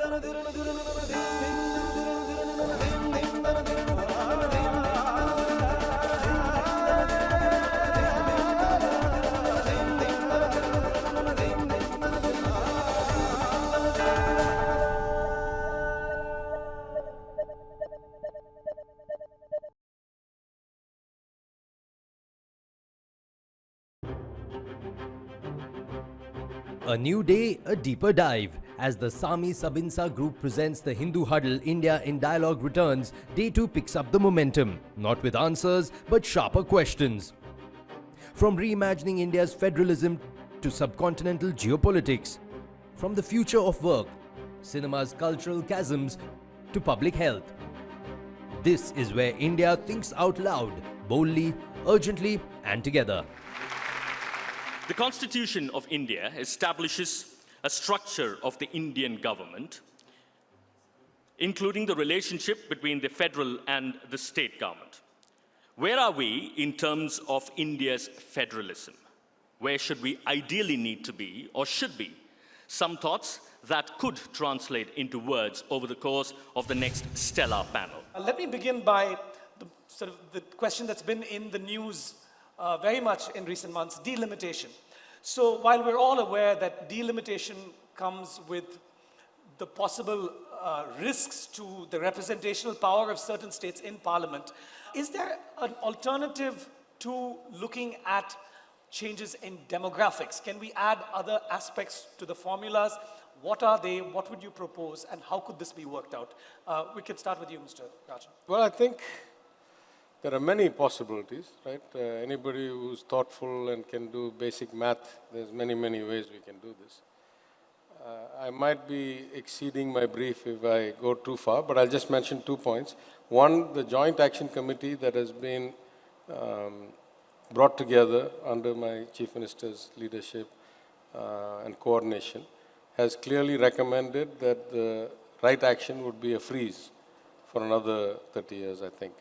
A new day, a deeper dive. As the Sami-Sabinsa Group presents the Hindu Huddle India in Dialogue returns, Day 2 picks up the momentum, not with answers, but sharper questions. From reimagining India's federalism to subcontinental geopolitics, from the future of work, cinema's cultural chasms, to public health. This is where India thinks out loud, boldly, urgently, and together. The Constitution of India establishes a structure of the Indian government, including the relationship between the federal and the state government. Where are we in terms of India's federalism? Where should we ideally need to be or should be? Some thoughts that could translate into words over the course of the next stellar panel. Let me begin by the question that's been in the news very much in recent months, delimitation. So while we're all aware that delimitation comes with the possible risks to the representational power of certain states in parliament, is there an alternative to looking at changes in demographics? Can we add other aspects to the formulas? What are they? What would you propose? And how could this be worked out? We can start with you, Mr. Rajan. Well, I think there are many possibilities, right? Anybody who's thoughtful and can do basic math, there's many ways we can do this. I might be exceeding my brief if I go too far, but I'll just mention 2 points. One, the Joint Action Committee that has been brought together under my Chief Minister's leadership and coordination has clearly recommended that the right action would be a freeze for another 30 years, I think,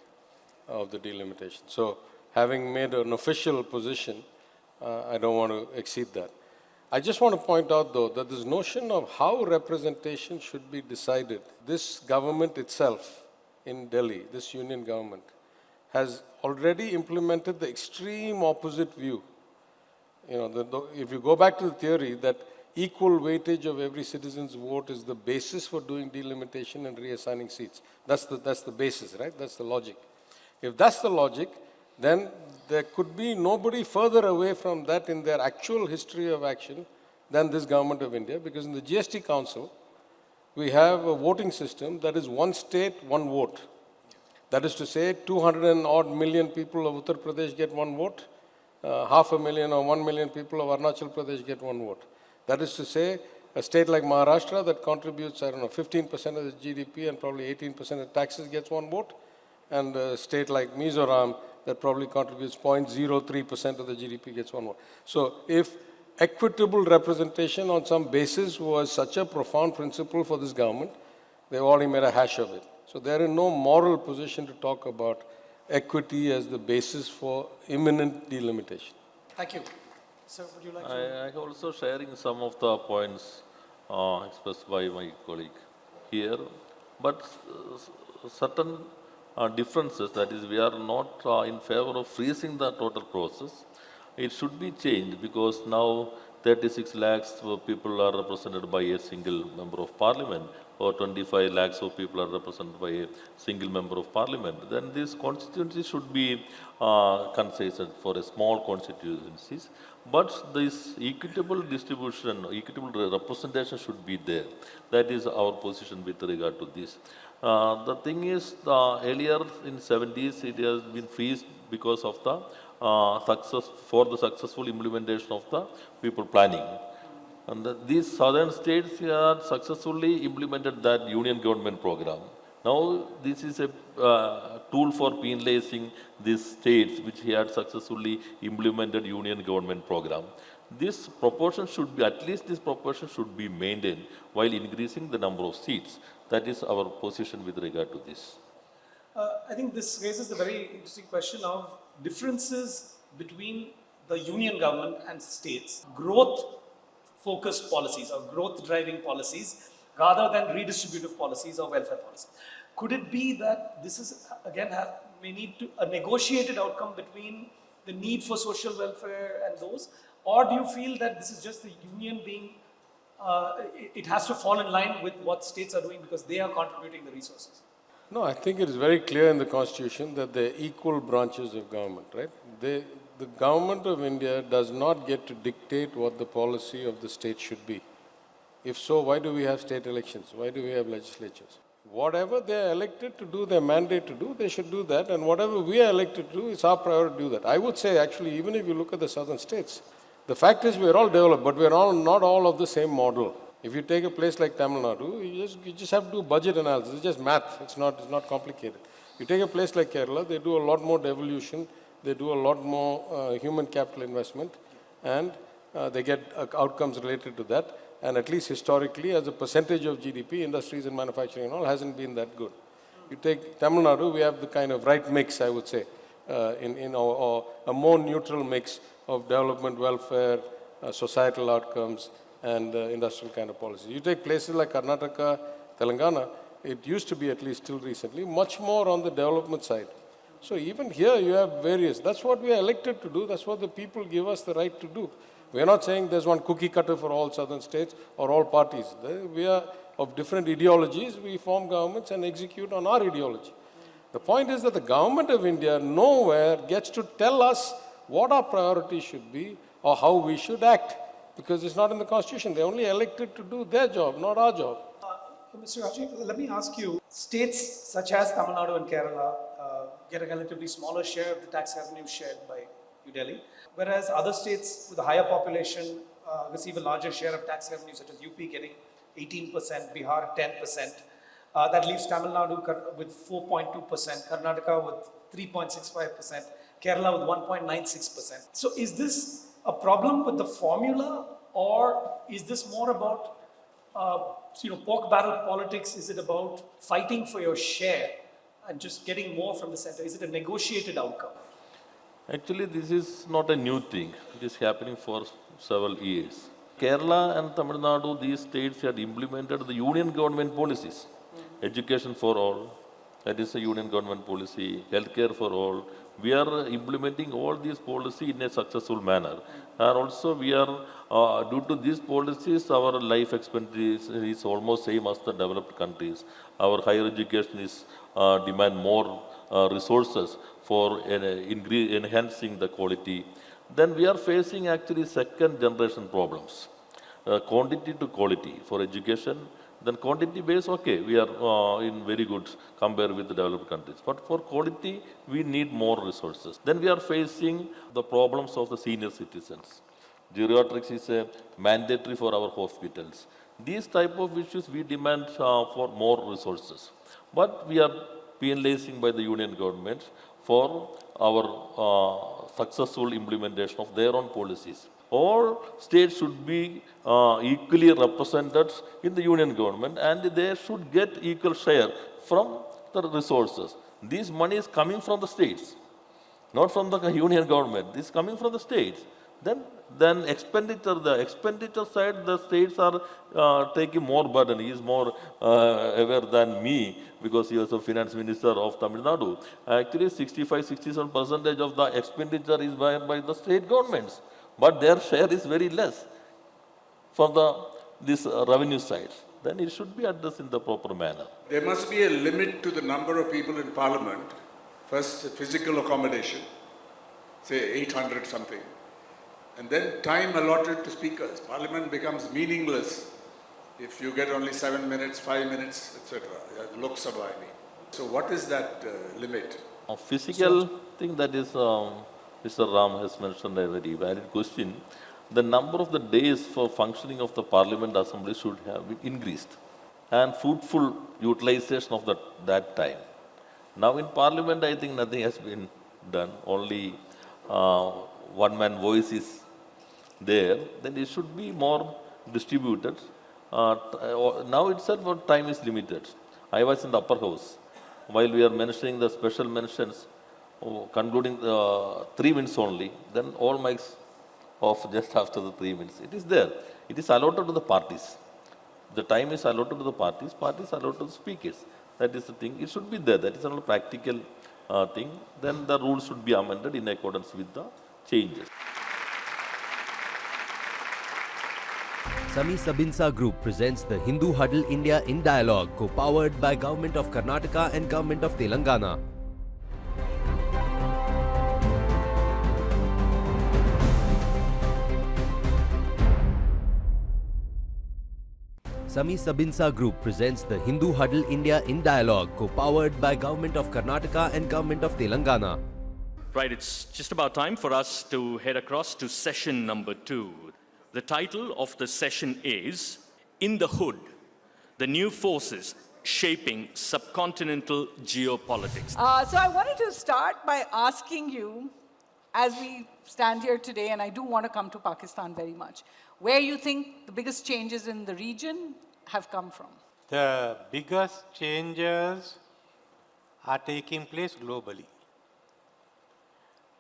of the delimitation. So having made an official position, I don't want to exceed that. I just want to point out, though, that this notion of how representation should be decided, this government itself in Delhi, this union government, has already implemented the extreme opposite view. You know, if you go back to the theory that equal weightage of every citizen's vote is the basis for doing delimitation and reassigning seats. That's the basis, right? That's the logic. If that's the logic, then there could be nobody further away from that in their actual history of action than this government of India, because in the GST Council, we have a voting system that is one state, one vote. That is to say, 200 and odd million people of Uttar Pradesh get one vote, 500,000 or 1 million people of Arunachal Pradesh get one vote. That is to say, a state like Maharashtra that contributes, 15% of the GDP and probably 18% of taxes gets one vote, and a state like Mizoram that probably contributes 0.03% of the GDP gets one vote. So if equitable representation on some basis was such a profound principle for this government, they've already made a hash of it. So they're in no moral position to talk about equity as the basis for imminent delimitation. Thank you. Sir, would you like to? I also sharing some of the points expressed by my colleague here, but certain differences, that is, we are not in favor of freezing the total process. It should be changed because now 36 lakhs of people are represented by a single member of parliament, or 25 lakhs of people are represented by a single member of parliament. Then this constituency should be concise for a small constituencies. But this equitable distribution, equitable representation should be there. That is our position with regard to this. The thing is, earlier in 70s, it has been freezed because of the successful implementation of the people planning. And these southern states have successfully implemented that union government program. Now, this is a tool for penalizing these states which had successfully implemented union government program. This proportion should be, at least this proportion should be maintained while increasing the number of seats. That is our position with regard to this. I think this raises a very interesting question of differences between the union government and states. Growth-focused policies or growth-driving policies rather than redistributive policies or welfare policies. Could it be that this is, again, may need to, a negotiated outcome between the need for social welfare and those? Or do you feel that this is just the union being, it has to fall in line with what states are doing because they are contributing the resources? No, I think it is very clear in the Constitution that they're equal branches of government, right? The government of India does not get to dictate what the policy of the state should be. If so, why do we have state elections? Why do we have legislatures? Whatever they are elected to do, their mandate to do, they should do that. And whatever we are elected to do, it's our priority to do that. I would say, actually, even if you look at the southern states, the fact is we're all developed, but we're all not all of the same model. If you take a place like Tamil Nadu, you just have to do budget analysis. It's just math. It's not complicated. You take a place like Kerala, they do a lot more devolution. They do a lot more human capital investment, and they get outcomes related to that. And at least historically, as a percentage of GDP, industries and manufacturing and all hasn't been that good. You take Tamil Nadu, we have the kind of right mix, I would say, or a more neutral mix of development, welfare, societal outcomes, and industrial kind of policies. You take places like Karnataka, Telangana, it used to be, at least till recently, much more on the development side. So even here you have various, that's what we are elected to do, that's what the people give us the right to do. We are not saying there's one cookie cutter for all southern states or all parties. We are of different ideologies, we form governments and execute on our ideology. The point is that the government of India nowhere gets to tell us what our priorities should be or how we should act, because it's not in the Constitution. They're only elected to do their job, not our job. Mr. Rajiv, let me ask you, states such as Tamil Nadu and Kerala get a relatively smaller share of the tax revenue shared by New Delhi, whereas other states with a higher population receive a larger share of tax revenue, such as UP getting 18%, Bihar 10%. That leaves Tamil Nadu with 4.2%, Karnataka with 3.65%, Kerala with 1.96%. So is this a problem with the formula, or is this more about pork barrel politics? Is it about fighting for your share and just getting more from the center? Is it a negotiated outcome? Actually, this is not a new thing. It is happening for several years. Kerala and Tamil Nadu, these states had implemented the union government policies. Education for all, that is a union government policy. Healthcare for all. We are implementing all these policies in a successful manner. And also we are, due to these policies, our life expenditure is almost same as the developed countries. Our higher education is demand more resources for enhancing the quality. Then we are facing actually second generation problems. Quantity to quality for education. Then quantity base, okay, we are in very good compared with the developed countries. But for quality, we need more resources. Then we are facing the problems of the senior citizens. Geriatrics is mandatory for our hospitals. These type of issues we demand for more resources. But we are penalizing by the union government for our successful implementation of their own policies. All states should be equally represented in the union government, and they should get equal share from the resources. This money is coming from the states, not from the union government. This is coming from the states. Then expenditure, the expenditure side, the states are taking more burden. He is more aware than me because he was a finance minister of Tamil Nadu. Actually, 65-67% of the expenditure is by the state governments. But their share is very less from this revenue side. Then it should be addressed in the proper manner. There must be a limit to the number of people in Parliament. First, physical accommodation, say 800 something. And then time allotted to speakers. Parliament becomes meaningless if you get only 7 minutes, 5 minutes, etc. Lok Sabha, I mean. So what is that limit? A physical thing, that is, Mr. Ram has mentioned a very valid question. The number of the days for functioning of the Parliament Assembly should have been increased, and fruitful utilization of that time. Now in Parliament, I think nothing has been done. Only one-man voice is there. Then it should be more distributed. Now itself, time is limited. I was in the upper house. While we are mentioning the special mentions, concluding 3 minutes only, then all mics off just after the 3 minutes. It is there. It is allotted to the parties. The time is allotted to the parties are allotted to the speakers. That is the thing. It should be there. That is a practical thing. Then the rules should be amended in accordance with the changes. Sami-Sabinsa Group presents the Hindu Huddle India in Dialogue, co-powered by Government of Karnataka and Government of Telangana. Sami-Sabinsa Group presents the Hindu Huddle India in Dialogue, co-powered by Government of Karnataka and Government of Telangana. Right, it's just about time for us to head across to session number 2. The title of the session is In the Hood, the New Forces Shaping Subcontinental Geopolitics. So I wanted to start by asking you, as we stand here today, and I do want to come to Pakistan very much, where you think the biggest changes in the region have come from? The biggest changes are taking place globally.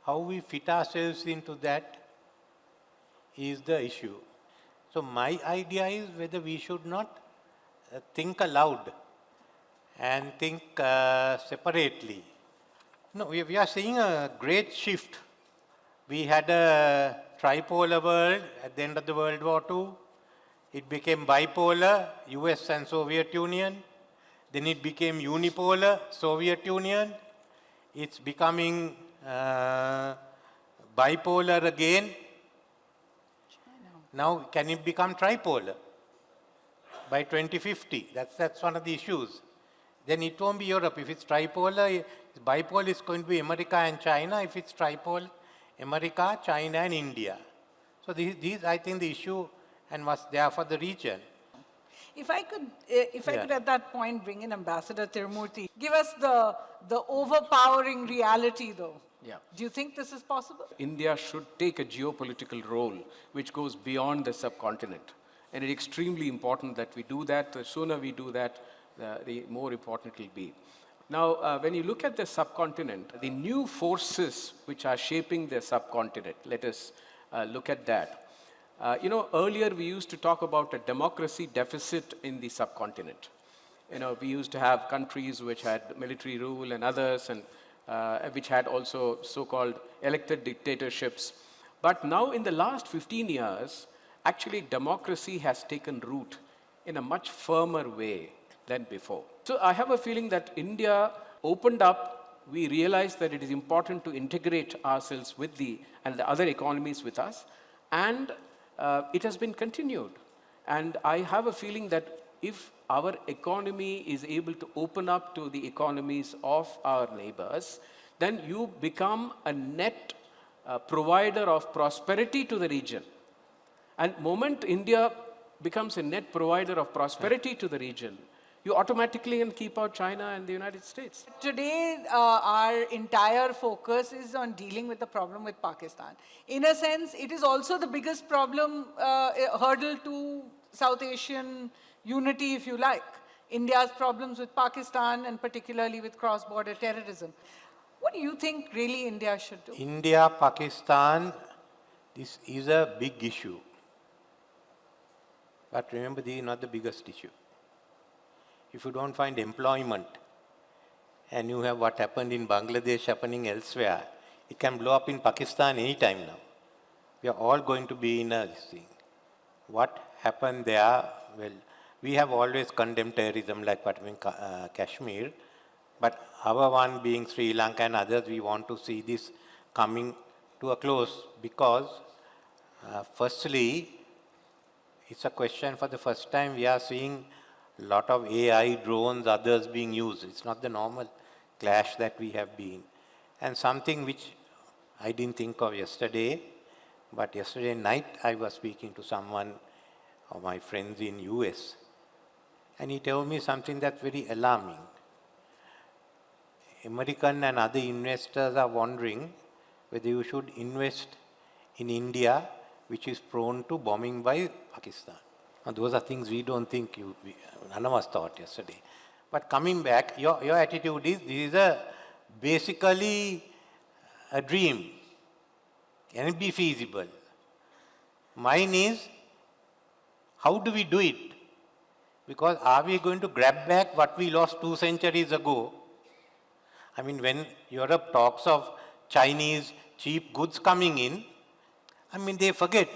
How we fit ourselves into that is the issue. So my idea is whether we should not think aloud and think separately. No, we are seeing a great shift. We had a tripolar world at the end of the World War II. It became bipolar, US and Soviet Union. Then it became unipolar, Soviet Union. It's becoming bipolar again. Now, can it become tripolar by 2050? That's one of the issues. Then it won't be Europe. If it's tripolar, bipolar is going to be America and China. If it's tripolar, America, China, and India. So these I think, the issue and what's there for the region. If I could at that point bring in Ambassador Tirumurthy, give us the overpowering reality, though. Yeah. Do you think this is possible? India should take a geopolitical role which goes beyond the subcontinent. And it's extremely important that we do that. The sooner we do that, the more important it will be. Now, when you look at the subcontinent, the new forces which are shaping the subcontinent, let us look at that. Earlier we used to talk about a democracy deficit in the subcontinent. We used to have countries which had military rule and others, and which had also so-called elected dictatorships. But now in the last 15 years, actually democracy has taken root in a much firmer way than before. So I have a feeling that India opened up. We realized that it is important to integrate ourselves with the other economies with us, and it has been continued. And I have a feeling that if our economy is able to open up to the economies of our neighbors, then you become a net provider of prosperity to the region. And moment India becomes a net provider of prosperity to the region, you automatically can keep out China and the United States. Today, our entire focus is on dealing with the problem with Pakistan. In a sense, it is also the biggest problem, hurdle to South Asian unity, if you like. India's problems with Pakistan and particularly with cross-border terrorism. What do you think really India should do? India, Pakistan, this is a big issue. But remember, this is not the biggest issue. If you don't find employment and you have what happened in Bangladesh happening elsewhere, it can blow up in Pakistan anytime now. We are all going to be in a thing. What happened there, well, we have always condemned terrorism like what happened in Kashmir, but our one being Sri Lanka and others, we want to see this coming to a close because firstly, it's a question for the first time we are seeing a lot of AI, drones, others being used. It's not the normal clash that we have been. And something which I didn't think of yesterday, but yesterday night I was speaking to someone of my friends in US, and he told me something that's very alarming. American and other investors are wondering whether you should invest in India, which is prone to bombing by Pakistan. Now, those are things we don't think, none of us thought yesterday. But coming back, your attitude is, this is basically a dream. Can it be feasible? Mine is, how do we do it? Because are we going to grab back what we lost 2 centuries ago? I mean, when Europe talks of Chinese cheap goods coming in, I mean, they forget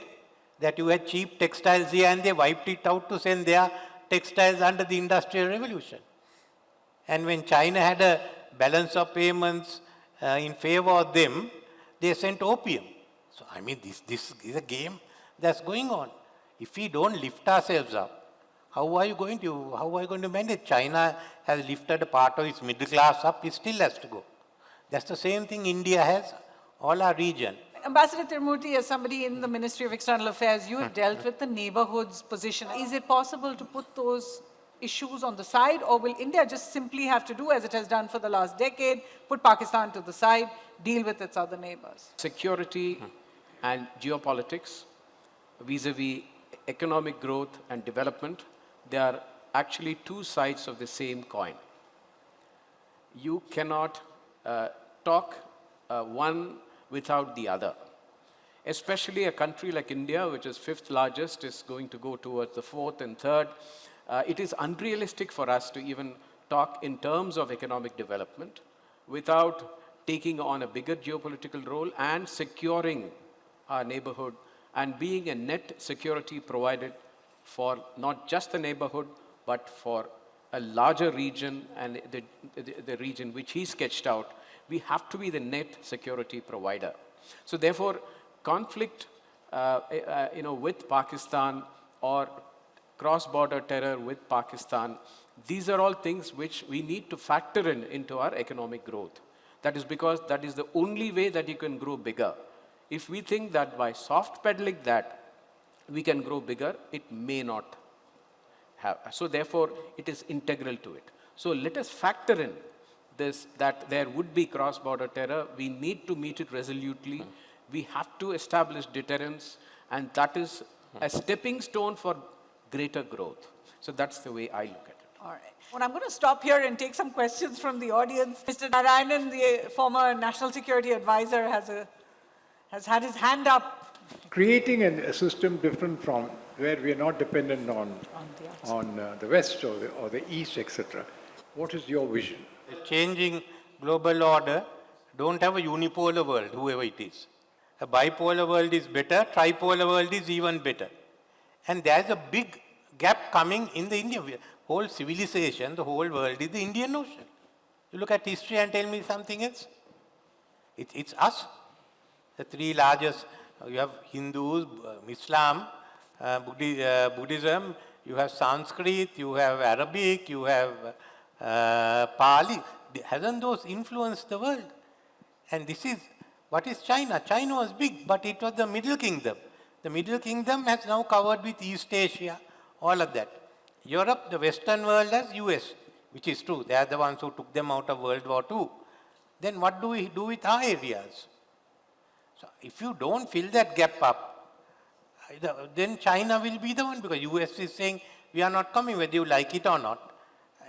that you had cheap textiles here and they wiped it out to send their textiles under the Industrial Revolution. And when China had a balance of payments in favor of them, they sent opium. So, I mean, this is a game that's going on. If we don't lift ourselves up, how are you going to manage? China has lifted a part of its middle class up, it still has to go. That's the same thing India has, all our region. Ambassador Tirumurti, as somebody in the Ministry of External Affairs, you have dealt with the neighborhood's position. Is it possible to put those issues on the side, or will India just simply have to do as it has done for the last decade, put Pakistan to the side, deal with its other neighbors? Security and geopolitics vis-a-vis economic growth and development, they are actually two sides of the same coin. You cannot talk one without the other. Especially a country like India, which is 5th largest, is going to go towards the 4th and 3rd. It is unrealistic for us to even talk in terms of economic development without taking on a bigger geopolitical role and securing our neighborhood and being a net security provider for not just the neighborhood, but for a larger region and the region which he sketched out. We have to be the net security provider. So therefore, conflict with Pakistan or cross-border terror with Pakistan, these are all things which we need to factor into our economic growth. That is because that is the only way that you can grow bigger. If we think that by soft pedaling that we can grow bigger, it may not have. So therefore, it is integral to it. So let us factor in this, that there would be cross-border terror. We need to meet it resolutely. We have to establish deterrence, and that is a stepping stone for greater growth. So that's the way I look at it. All right. Well, I'm going to stop here and take some questions from the audience. Mr. Narayanan, the former National Security Advisor, has had his hand up. Creating a system different from where we are not dependent on the West or the East, etc. What is your vision? The changing global order, don't have a unipolar world, whoever it is. A bipolar world is better, tripolar world is even better. And there's a big gap coming in the Indian whole civilization, the whole world is the Indian Ocean. You look at history and tell me something else. It's us. The 3 largest, you have Hindus, Islam, Buddhism, you have Sanskrit, you have Arabic, you have Pali. Hasn't those influenced the world? And this is, what is China? China was big, but it was the Middle Kingdom. The Middle Kingdom has now covered with East Asia, all of that. Europe, the Western world has US, which is true. They are the ones who took them out of World War II. Then what do we do with our areas? So if you don't fill that gap up, then China will be the one, because US is saying, we are not coming whether you like it or not.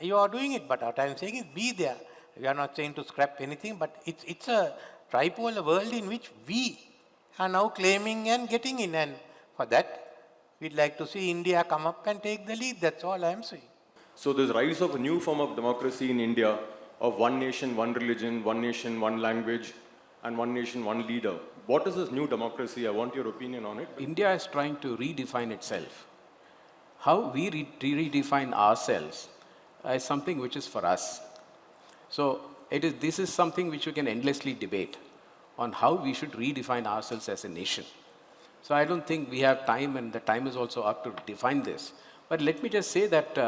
You are doing it, but what I am saying is be there. We are not saying to scrap anything, but it's a tripolar world in which we are now claiming and getting in, and for that, we'd like to see India come up and take the lead. That's all I am saying. So this rise of a new form of democracy in India, of one nation, one religion, one nation, one language, and one nation, one leader. What is this new democracy? I want your opinion on it. India is trying to redefine itself. How we redefine ourselves is something which is for us. So this is something which we can endlessly debate on how we should redefine ourselves as a nation. So I don't think we have time, and the time is also up to define this. But let me just say that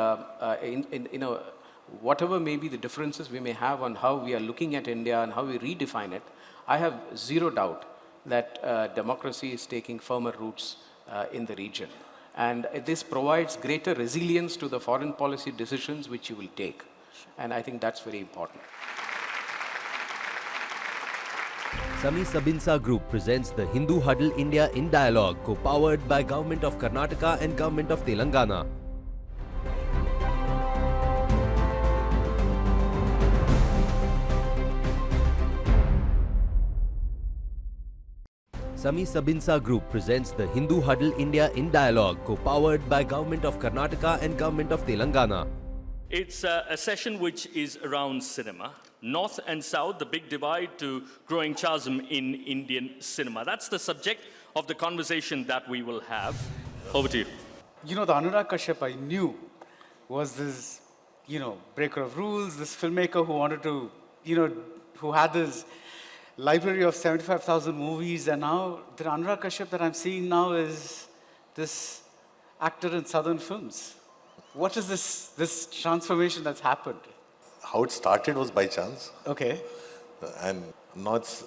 whatever may be the differences we may have on how we are looking at India and how we redefine it, I have zero doubt that democracy is taking firmer roots in the region. And this provides greater resilience to the foreign policy decisions which you will take. And I think that's very important. Sami-Sabinsa Group presents the Hindu Huddle India in Dialogue, co-powered by Government of Karnataka and Government of Telangana. Sami-Sabinsa Group presents the Hindu Huddle India in Dialogue, co-powered by Government of Karnataka and Government of Telangana. It's a session which is around cinema. North and South, the big divide to growing chasm in Indian cinema. That's the subject of the conversation that we will have. Over to you. You know, the Anurag Kashyap I knew was this, breaker of rules, this filmmaker who wanted to, who had this library of 75,000 movies, and now the Anurag Kashyap that I'm seeing now is this actor in Southern films. What is this transformation that's happened? How it started was by chance. Okay. And now it's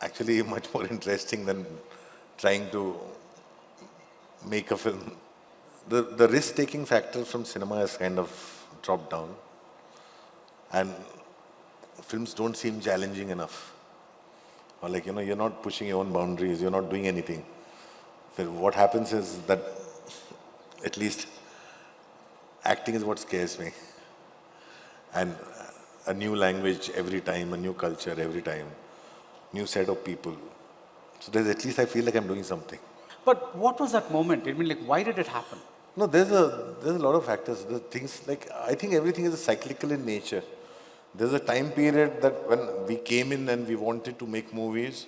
actually much more interesting than trying to make a film. The risk-taking factor from cinema has kind of dropped down. And films don't seem challenging enough. Or you're not pushing your own boundaries, you're not doing anything. So what happens is that, at least, acting is what scares me. And a new language every time, a new culture every time, new set of people. So there's, at least I feel like I'm doing something. But what was that moment? Why did it happen? No, there's a lot of factors. There's things I think everything is cyclical in nature. There's a time period that when we came in and we wanted to make movies,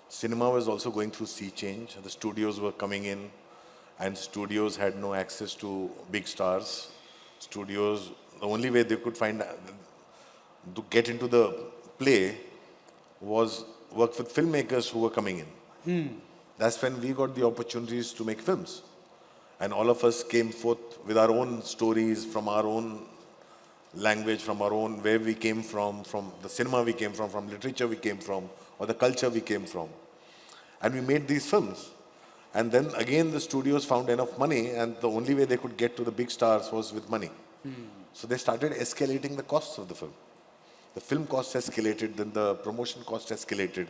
cinema was also going through sea change. The studios were coming in, and studios had no access to big stars. Studios, the only way they could find to get into the play was work with filmmakers who were coming in. That's when we got the opportunities to make films. And all of us came forth with our own stories, from our own language, from our own, where we came from the cinema we came from literature we came from, or the culture we came from. And we made these films. And then again the studios found enough money, and the only way they could get to the big stars was with money. So they started escalating the costs of the film. The film cost escalated, then the promotion cost escalated.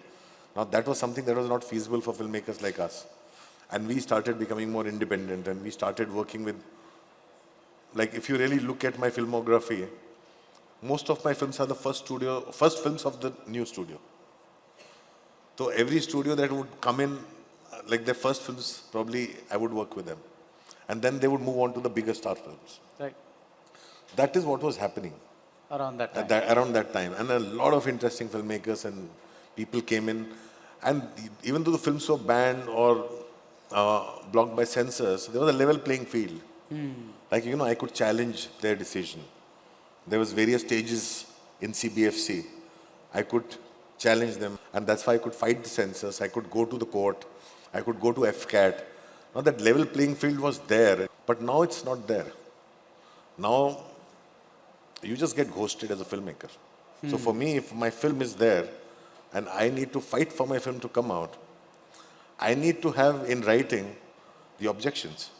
Now that was something that was not feasible for filmmakers like us. And we started becoming more independent, and we started working with, if you really look at my filmography, most of my films are the first films of the new studio. So every studio that would come in, their first films, probably I would work with them. And then they would move on to the bigger star films. Right. That is what was happening. Around that time. Around that time. And a lot of interesting filmmakers and people came in. And even though the films were banned or blocked by censors, there was a level playing field. I could challenge their decision. There was various stages in CBFC. I could challenge them, and that's why I could fight the censors. I could go to the court. I could go to FCAT. Now that level playing field was there, but now it's not there. Now, you just get ghosted as a filmmaker. So for me, if my film is there, and I need to fight for my film to come out, I need to have in writing the objections.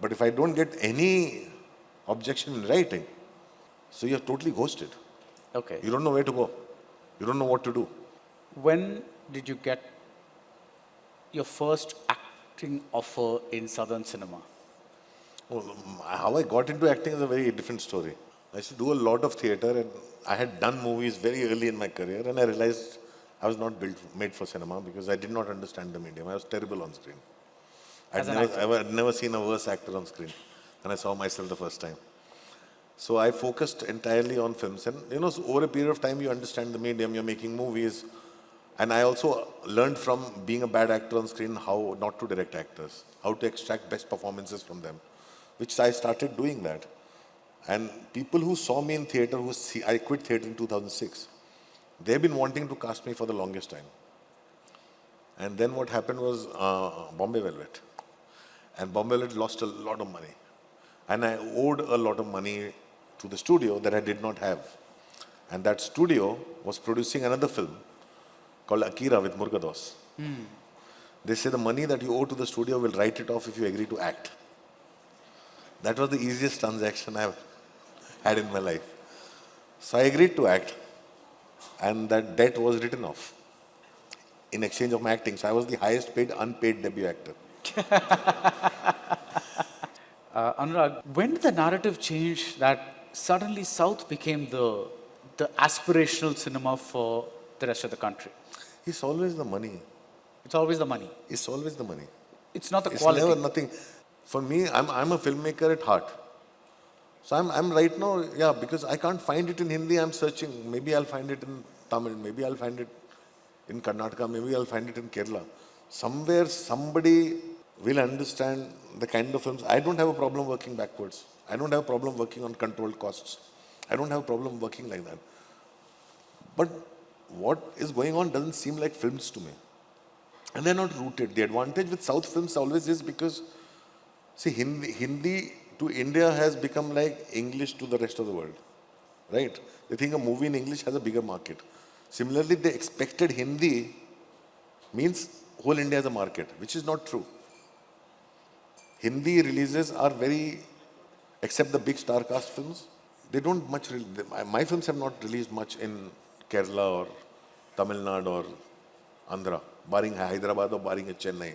But if I don't get any objection in writing, so you're totally ghosted. Okay. You don't know where to go. You don't know what to do. When did you get your first acting offer in Southern cinema? Well, how I got into acting is a very different story. I used to do a lot of theatre, and I had done movies very early in my career, and I realized I was not made for cinema because I did not understand the medium. I was terrible on screen. I'd never seen a worse actor on screen, and I saw myself the first time. So I focused entirely on films, and so over a period of time you understand the medium, you're making movies, and I also learned from being a bad actor on screen how not to direct actors, how to extract best performances from them, which I started doing that. And people who saw me in theatre, I quit theatre in 2006, they've been wanting to cast me for the longest time. And then what happened was Bombay Velvet. And Bombay Velvet lost a lot of money. And I owed a lot of money to the studio that I did not have. And that studio was producing another film called Akira with Murugadoss. They say the money that you owe to the studio will write it off if you agree to act. That was the easiest transaction I've had in my life. So I agreed to act, and that debt was written off in exchange of my acting. So I was the highest paid unpaid debut actor. Anurag, when did the narrative change that suddenly South became the aspirational cinema for the rest of the country? It's always the money. It's always the money. It's always the money. It's not the It's quality. never nothing. For me, I'm a filmmaker at heart. So I'm right now, yeah, because I can't find it in Hindi, I'm searching. Maybe I'll find it in Tamil, maybe I'll find it in Karnataka, maybe I'll find it in Kerala. Somewhere somebody will understand the kind of films. I don't have a problem working backwards. I don't have a problem working on controlled costs. I don't have a problem working like that. But what is going on doesn't seem like films to me. And they're not rooted. The advantage with South films always is because, see, Hindi to India has become like English to the rest of the world, right? They think a movie in English has a bigger market. Similarly, they expected Hindi means whole India as a market, which is not true. Hindi releases are very, except the big star cast films, they don't much, my films have not released much in Kerala or Tamil Nadu or Andhra, barring Hyderabad or barring Chennai,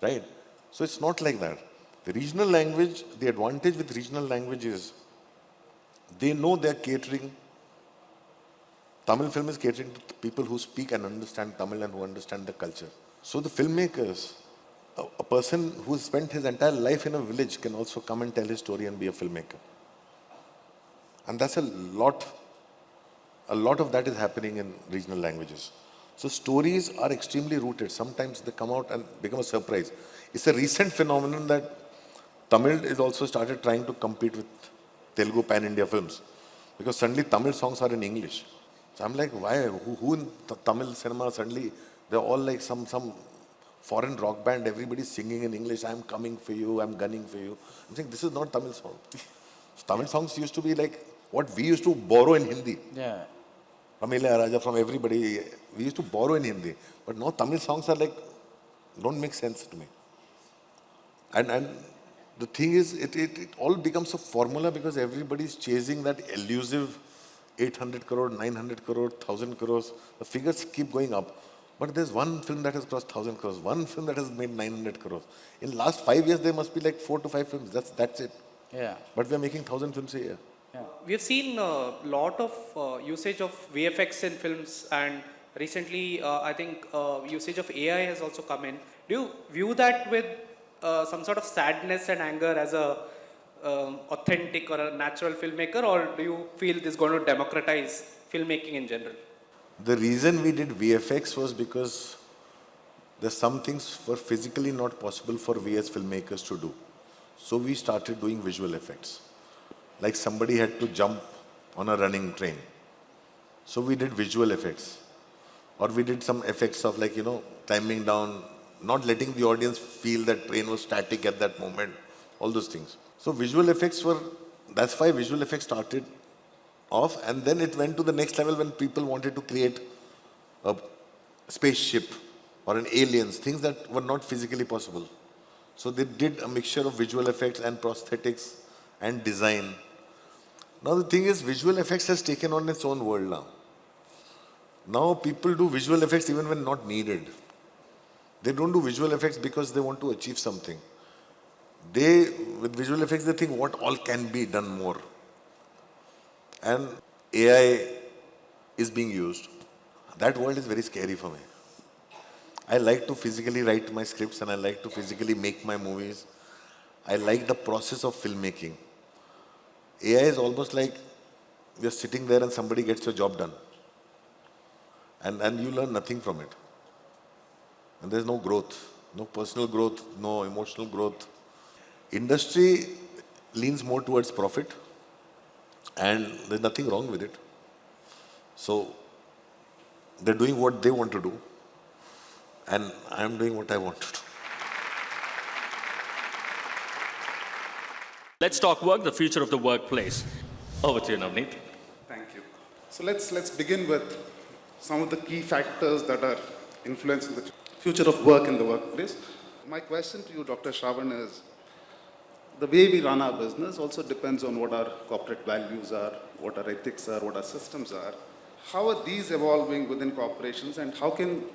right? So it's not like that. The regional language, the advantage with regional language is they know they're catering. Tamil film is catering to people who speak and understand Tamil and who understand the culture. So the filmmakers, a person who spent his entire life in a village can also come and tell his story and be a filmmaker. And that's a lot of that is happening in regional languages. So stories are extremely rooted. Sometimes they come out and become a surprise. It's a recent phenomenon that Tamil is also started trying to compete with Telugu pan-India films. Because suddenly Tamil songs are in English. So I'm like, why? Who in Tamil cinema suddenly, they're all like some foreign rock band, everybody's singing in English, I'm coming for you, I'm gunning for you. I'm saying, this is not Tamil song. Tamil songs used to be like what we used to borrow in Hindi. Yeah. From Raja, from everybody, we used to borrow in Hindi. But now Tamil songs are like, don't make sense to me. And the thing is, it all becomes a formula because everybody's chasing that elusive 800 crore, 900 crore, 1,000 crores. The figures keep going up. But there's one film that has crossed 1,000 crores, one film that has made 900 crores. In last 5 years, there must be like 4 to 5 films. That's it. Yeah. But we're making 1,000 films a year. Yeah. We have seen a lot of usage of VFX in films, and recently I think usage of AI has also come in. Do you view that with some sort of sadness and anger as a authentic or a natural filmmaker, or do you feel this is going to democratize filmmaking in general? The reason we did VFX was because there's some things were physically not possible for we as filmmakers to do. So we started doing visual effects. Like somebody had to jump on a running train. So we did visual effects. Or we did some effects of like, climbing down, not letting the audience feel that train was static at that moment, all those things. So visual effects that's why visual effects started off, and then it went to the next level when people wanted to create a spaceship or an aliens, things that were not physically possible. So they did a mixture of visual effects and prosthetics and design. Now the thing is, visual effects has taken on its own world now. Now people do visual effects even when not needed. They don't do visual effects because they want to achieve something. With visual effects, they think what all can be done more. And AI is being used. That world is very scary for me. I like to physically write my scripts and I like to physically make my movies. I like the process of filmmaking. AI is almost like you're sitting there and somebody gets your job done. And you learn nothing from it. And there's no growth, no personal growth, no emotional growth. Industry leans more towards profit, and there's nothing wrong with it. So they're doing what they want to do, and I'm doing what I want to do. Let's talk work, the future of the workplace. Over to you, Navneet. Thank you. So let's begin with some of the key factors that are influencing the future of work in the workplace. My question to you, Dr. Shravan, is the way we run our business also depends on what our corporate values are, what our ethics are, what our systems are. How are these evolving within corporations, and how can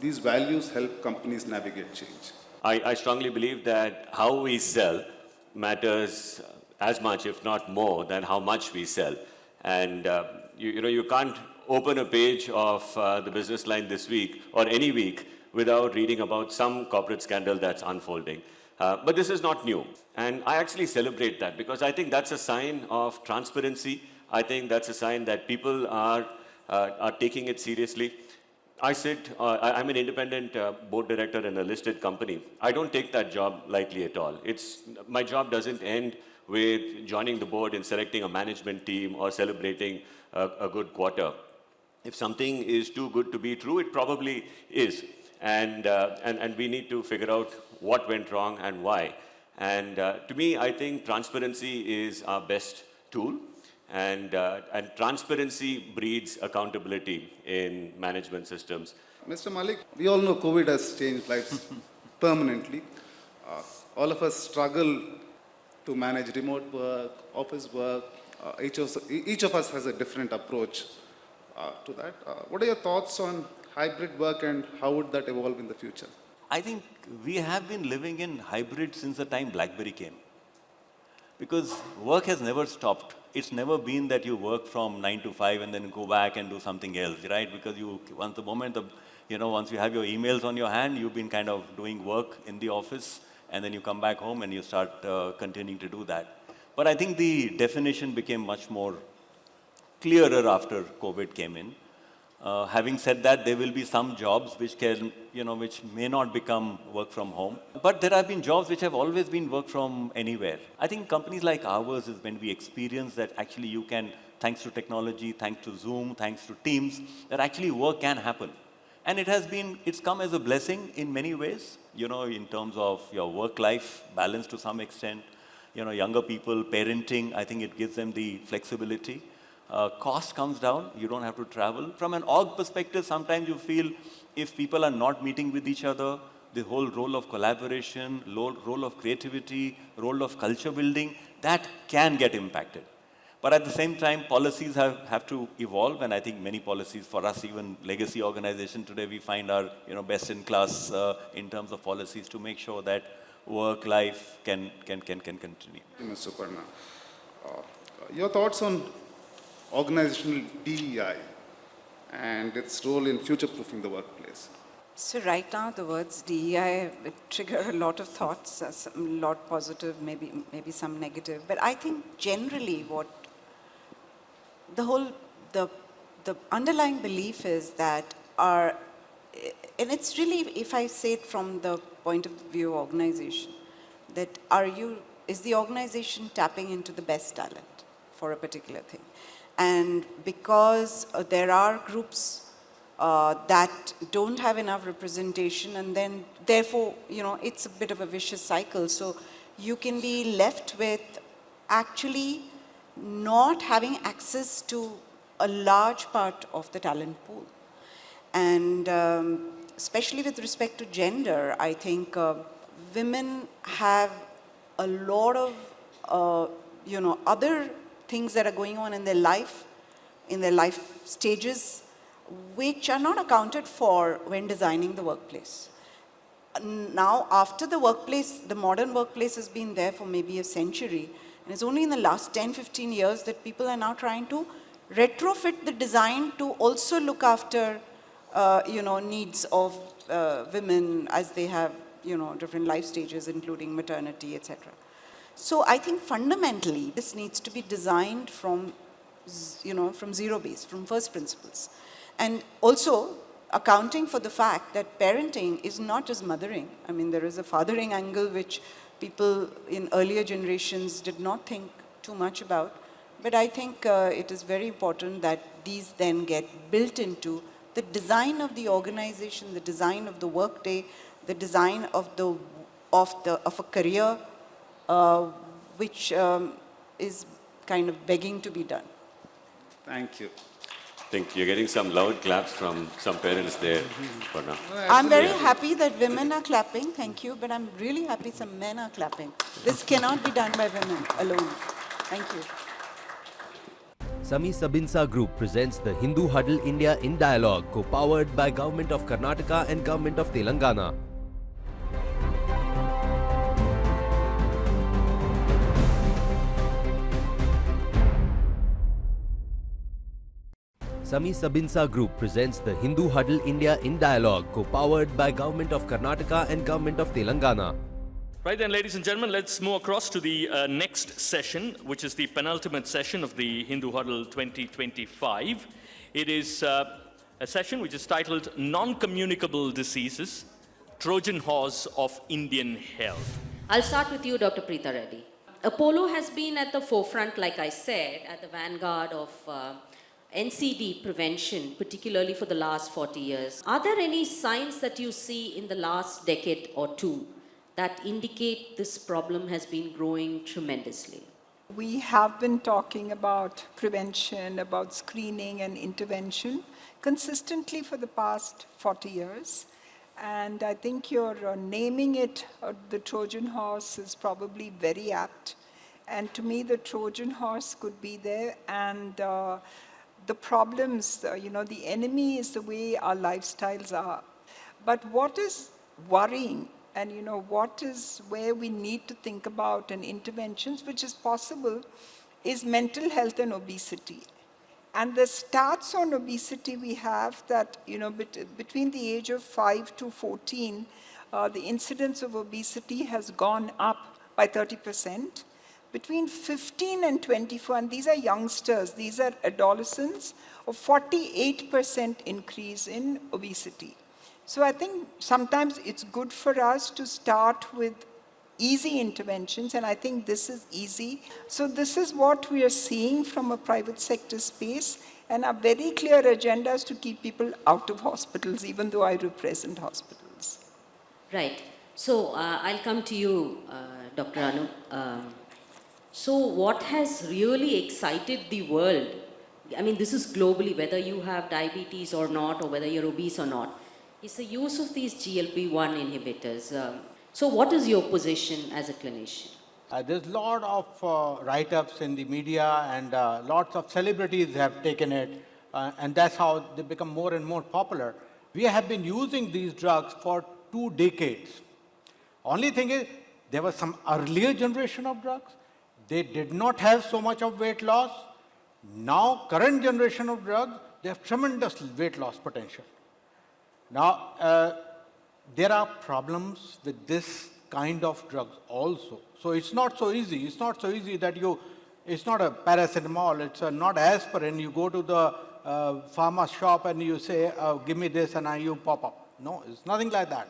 these values help companies navigate change? I strongly believe that how we sell matters as much, if not more, than how much we sell. And you can't open a page of the business line this week or any week without reading about some corporate scandal that's unfolding. But this is not new. And I actually celebrate that because I think that's a sign of transparency. I think that's a sign that people are taking it seriously. I'm an independent board director in a listed company. I don't take that job lightly at all. My job doesn't end with joining the board and selecting a management team or celebrating a good quarter. If something is too good to be true, it probably is. And we need to figure out what went wrong and why. And to me, I think transparency is our best tool. And transparency breeds accountability in management systems. Mr. Malik, we all know COVID has changed lives permanently. All of us struggle to manage remote work, office work. Each of us has a different approach to that. What are your thoughts on hybrid work and how would that evolve in the future? I think we have been living in hybrid since the time BlackBerry came. Because work has never stopped. It's never been that you work from 9 to 5 and then go back and do something else, right? Because once you have your emails on your hand, you've been kind of doing work in the office, and then you come back home and you start continuing to do that. But I think the definition became much more clearer after COVID came in. Having said that, there will be some jobs which may not become work from home. But there have been jobs which have always been work from anywhere. I think companies like ours is when we experience that actually you can, thanks to technology, thanks to Zoom, thanks to Teams, that actually work can happen. And it's come as a blessing in many ways, in terms of your work-life balance to some extent. Younger people, parenting, I think it gives them the flexibility. Cost comes down, you don't have to travel. From an org perspective, sometimes you feel if people are not meeting with each other, the whole role of collaboration, role of creativity, role of culture building, that can get impacted. But at the same time, policies have to evolve, and I think many policies for us, even legacy organization today, we find are best in class in terms of policies to make sure that work life can continue. Mr. Parna, your thoughts on organizational DEI and its role in future-proofing the workplace? So right now, the words DEI trigger a lot of thoughts, a lot positive, maybe some negative. But I think generally what the underlying belief is that and it's really, if I say it from the point of view of organization, that is the organization tapping into the best talent for a particular thing? And because there are groups that don't have enough representation, and then therefore, it's a bit of a vicious cycle. So you can be left with actually not having access to a large part of the talent pool. And especially with respect to gender, I think women have a lot of, other things that are going on in their life stages, which are not accounted for when designing the workplace. Now, after the modern workplace has been there for maybe a century, and it's only in the last 10, 15 years that people are now trying to retrofit the design to also look after, needs of women as they have, different life stages, including maternity, etc. So I think fundamentally, this needs to be designed from zero base, from first principles. And also accounting for the fact that parenting is not just mothering. I mean, there is a fathering angle which people in earlier generations did not think too much about. But I think it is very important that these then get built into the design of the organization, the design of the workday, the design of a career, which is kind of begging to be done. Thank you. I think you're getting some loud claps from some parents there for now. I'm very happy that women are clapping, thank you, but I'm really happy some men are clapping. This cannot be done by women alone. Thank you. Sami-Sabinsa Group presents the Hindu Huddle India in Dialogue, co-powered by Government of Karnataka and Government of Telangana. Sami-Sabinsa Group presents the Hindu Huddle India in Dialogue, co-powered by Government of Karnataka and Government of Telangana. Right then, ladies and gentlemen, let's move across to the next session, which is the penultimate session of the Hindu Huddle 2025. It is a session which is titled Non-Communicable Diseases, Trojan Horse of Indian Health. I'll start with you, Dr. Preeta Reddy. Apollo has been at the forefront, like I said, at the vanguard of NCD prevention, particularly for the last 40 years. Are there any signs that you see in the last decade or two that indicate this problem has been growing tremendously? We have been talking about prevention, about screening and intervention consistently for the past 40 years. And I think your naming it the Trojan horse is probably very apt. And to me, the Trojan horse could be there. And the problems, the enemy is the way our lifestyles are. But what is worrying and what is where we need to think about and interventions, which is possible, is mental health and obesity. And the stats on obesity we have that, between the age of 5 to 14, the incidence of obesity has gone up by 30%. Between 15 and 24, and these are youngsters, these are adolescents, a 48% increase in obesity. So I think sometimes it's good for us to start with easy interventions, and I think this is easy. So this is what we are seeing from a private sector space, and a very clear agenda is to keep people out of hospitals, even though I represent hospitals. Right. So I'll come to you, Dr. Anu. So what has really excited the world, I mean, this is globally, whether you have diabetes or not, or whether you're obese or not, is the use of these GLP-1 inhibitors. So what is your position as a clinician? There's a lot of write-ups in the media, and lots of celebrities have taken it, and that's how they become more and more popular. We have been using these drugs for 2 decades. Only thing is, there was some earlier generation of drugs. They did not have so much of weight loss. Now, current generation of drugs, they have tremendous weight loss potential. Now, there are problems with this kind of drugs also. So it's not so easy. It's not so easy that it's not a paracetamol, it's not aspirin. You go to the pharma shop and you say, give me this, and you pop up. No, it's nothing like that.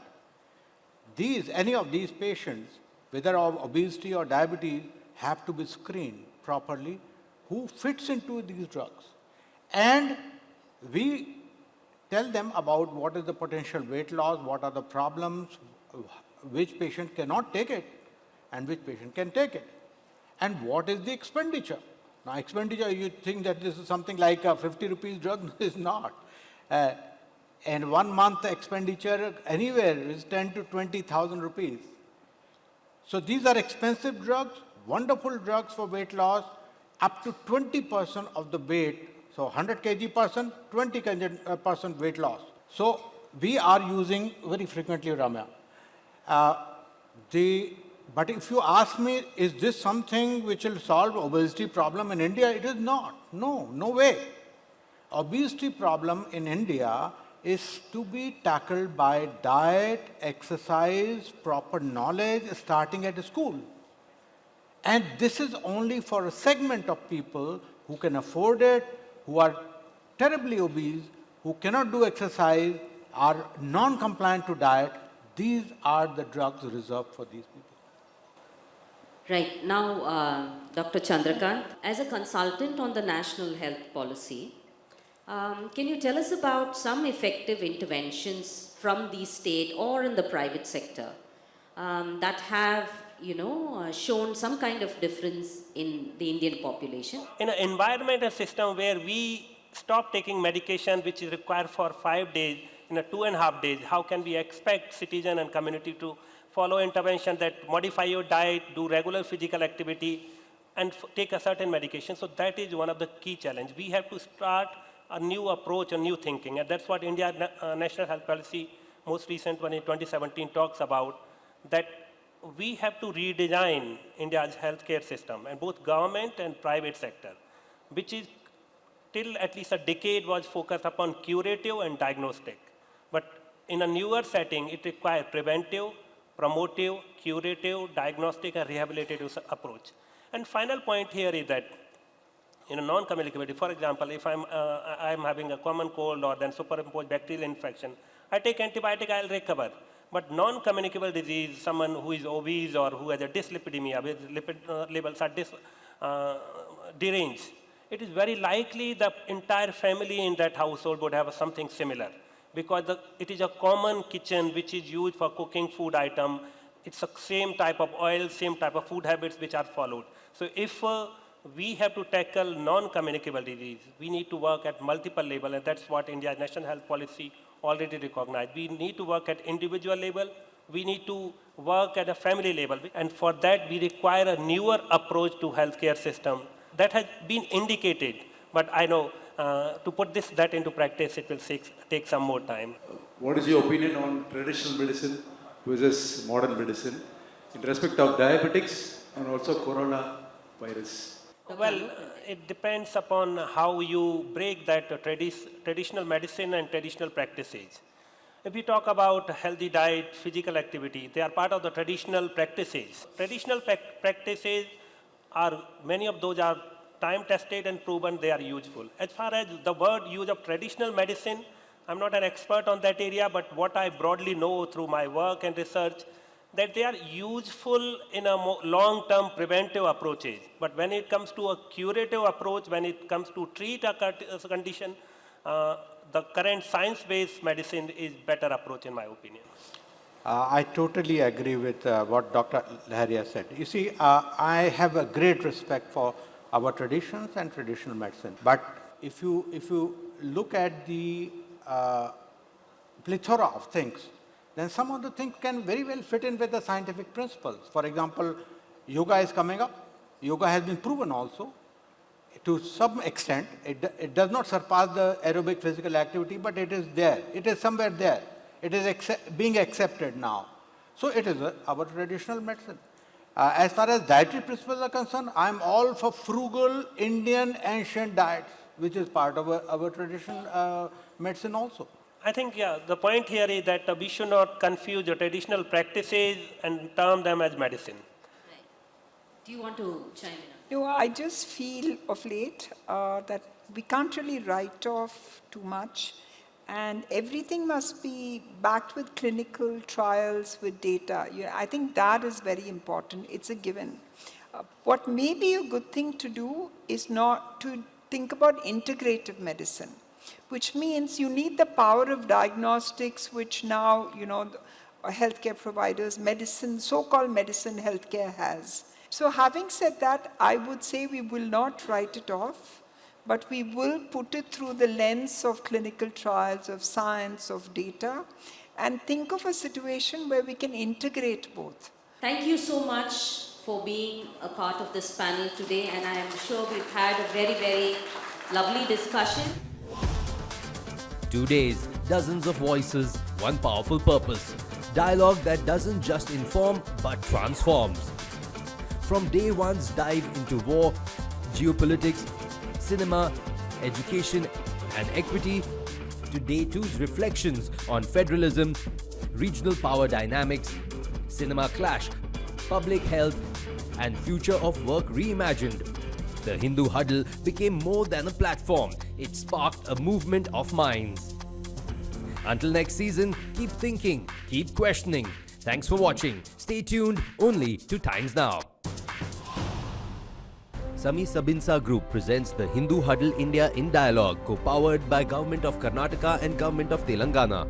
Any of these patients, whether of obesity or diabetes, have to be screened properly who fits into these drugs. And we tell them about what is the potential weight loss, what are the problems, which patient cannot take it, and which patient can take it. And what is the expenditure? Now, expenditure, you think that this is something like a 50 rupees drug. It's not. And 1 month expenditure anywhere is 10 to 20,000 rupees. So these are expensive drugs, wonderful drugs for weight loss, up to 20% of the weight. So 100 kg person, 20 kg weight loss. So we are using very frequently, Ramya. But if you ask me, is this something which will solve obesity problem in India? It is not. No, no way. Obesity problem in India is to be tackled by diet, exercise, proper knowledge, starting at school. And this is only for a segment of people who can afford it, who are terribly obese, who cannot do exercise, are non-compliant to diet. These are the drugs reserved for these people. Right. Now, Dr. Chandrakant, as a consultant on the national health policy, can you tell us about some effective interventions from the state or in the private sector that have, shown some kind of difference in the Indian population? In an environmental system where we stop taking medication which is required for 5 days, in a 2.5 days, how can we expect citizen and community to follow intervention that modify your diet, do regular physical activity, and take a certain medication? So that is one of the key challenges. We have to start a new approach, a new thinking, and that's what India National Health Policy, most recent one in 2017, talks about, that we have to redesign India's healthcare system, and both government and private sector, which is till at least a decade was focused upon curative and diagnostic. But in a newer setting, it requires preventive, promotive, curative, diagnostic, and rehabilitative approach. And final point here is that in a non-communicability, for example, if I'm having a common cold or then superimposed bacterial infection, I take antibiotic, I'll recover. But non-communicable disease, someone who is obese or who has a dyslipidemia, where lipid levels are deranged, it is very likely the entire family in that household would have something similar, because it is a common kitchen which is used for cooking food item. It's the same type of oil, same type of food habits which are followed. So if we have to tackle non-communicable disease, we need to work at multiple levels, and that's what India's national health policy already recognized. We need to work at individual level, we need to work at a family level, and for that we require a newer approach to healthcare system. That has been indicated, but I know to put that into practice, it will take some more time. What is your opinion on traditional medicine versus modern medicine in respect of diabetics and also coronavirus? Well, it depends upon how you break that traditional medicine and traditional practices. If we talk about healthy diet, physical activity, they are part of the traditional practices. Traditional practices many of those are time-tested and proven they are useful. As far as the word use of traditional medicine, I'm not an expert on that area, but what I broadly know through my work and research, that they are useful in a long-term preventive approaches. But when it comes to a curative approach, when it comes to treat a condition, the current science-based medicine is better approach in my opinion. I totally agree with what Dr. Laharia said. You see, I have a great respect for our traditions and traditional medicine. But if you look at the plethora of things, then some of the things can very well fit in with the scientific principles. For example, yoga is coming up. Yoga has been proven also. To some extent, it does not surpass the aerobic physical activity, but it is there. It is somewhere there. It is being accepted now. So it is our traditional medicine. As far as dietary principles are concerned, I am all for frugal Indian ancient diets, which is part of our traditional medicine also. I think, yeah, the point here is that we should not confuse the traditional practices and term them as medicine. Right. Do you want to chime in? No, I just feel of late that we can't really write off too much, and everything must be backed with clinical trials, with data. I think that is very important. It's a given. What may be a good thing to do is not to think about integrative medicine, which means you need the power of diagnostics, which now, healthcare providers, medicine, so-called medicine healthcare has. So having said that, I would say we will not write it off, but we will put it through the lens of clinical trials, of science, of data, and think of a situation where we can integrate both. Thank you so much for being a part of this panel today, and I am sure we've had a very, very lovely discussion. 2 days, dozens of voices, one powerful purpose. Dialogue that doesn't just inform, but transforms. From day one's dive into war, geopolitics, cinema, education and equity, to day two's reflections on federalism, regional power dynamics, cinema clash, public health and future of work reimagined. The Hindu Huddle became more than a platform. It sparked a movement of minds. Until next season, keep thinking, keep questioning. Thanks for watching. Stay tuned only to Times Now. Sami-Sabinsa Group presents the Hindu Huddle India in Dialogue, co-powered by Government of Karnataka and Government of Telangana.